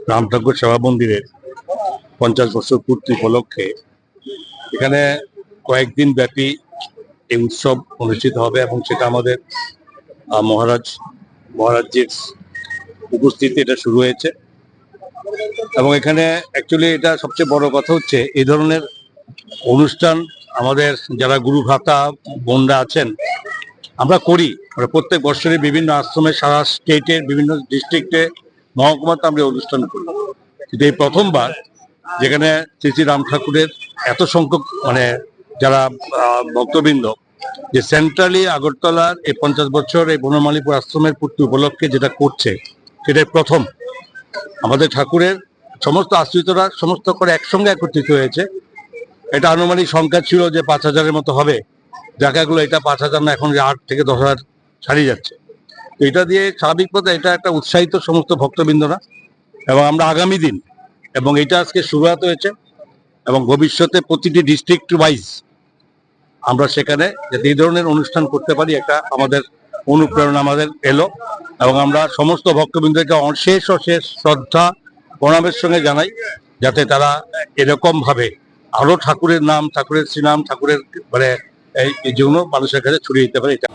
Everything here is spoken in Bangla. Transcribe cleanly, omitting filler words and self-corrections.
রাম ঠাকুর সেবা মন্দিরের 50 বছর পূর্তি উপলক্ষে এখানে কয়েকদিন ব্যাপী এই উৎসব অনুষ্ঠিত হবে এবং সেটা আমাদের মহারাজজির উপস্থিতি এটা শুরু হয়েছে। এবং এখানে অ্যাকচুয়ালি এটা সবচেয়ে বড় কথা হচ্ছে এই ধরনের অনুষ্ঠান আমাদের যারা গুরু ভ্রাতা বোনরা আছেন আমরা করি, প্রত্যেক বছরই বিভিন্ন আশ্রমে সারা স্টেটের বিভিন্ন ডিস্ট্রিক্টে মহকুমাতে আমরা অনুষ্ঠান করি। কিন্তু এই প্রথমবার যেখানে শ্রী শ্রী রাম ঠাকুরের এত সংখ্যক যারা ভক্তবৃন্দ যে সেন্ট্রালি আগরতলার এই 50 বছর এই বনমালীপুর আশ্রমের পূর্তি উপলক্ষে যেটা করছে সেটাই প্রথম। আমাদের ঠাকুরের সমস্ত আশ্রিতরা সমস্ত করে একসঙ্গে একত্রিত হয়েছে। এটা আনুমানিক সংখ্যা ছিল যে 5000-এর মতো হবে, দেখা গেলো এটা 5000 না, এখন 8 থেকে 10,000 ছাড়িয়ে যাচ্ছে। এটা দিয়ে স্বাভাবিক কথা এটা একটা উৎসাহিত সমস্ত ভক্তবৃন্দরা, এবং আমরা আগামী দিন এবং এটা আজকে শুরুয়াত হয়েছে এবং ভবিষ্যতে প্রতিটি ডিস্ট্রিক্ট ওয়াইজ আমরা সেখানে যাতে এই ধরনের অনুষ্ঠান করতে পারি একটা আমাদের অনুপ্রেরণা আমাদের এলো। এবং আমরা সমস্ত ভক্তবৃন্দকে অশেষ শ্রদ্ধা প্রণামের সঙ্গে জানাই যাতে তারা এরকম ভাবে আরো ঠাকুরের নাম, ঠাকুরের শ্রীনাম, ঠাকুরের এই জন্য মানুষের কাছে ছড়িয়ে দিতে পারে। এটা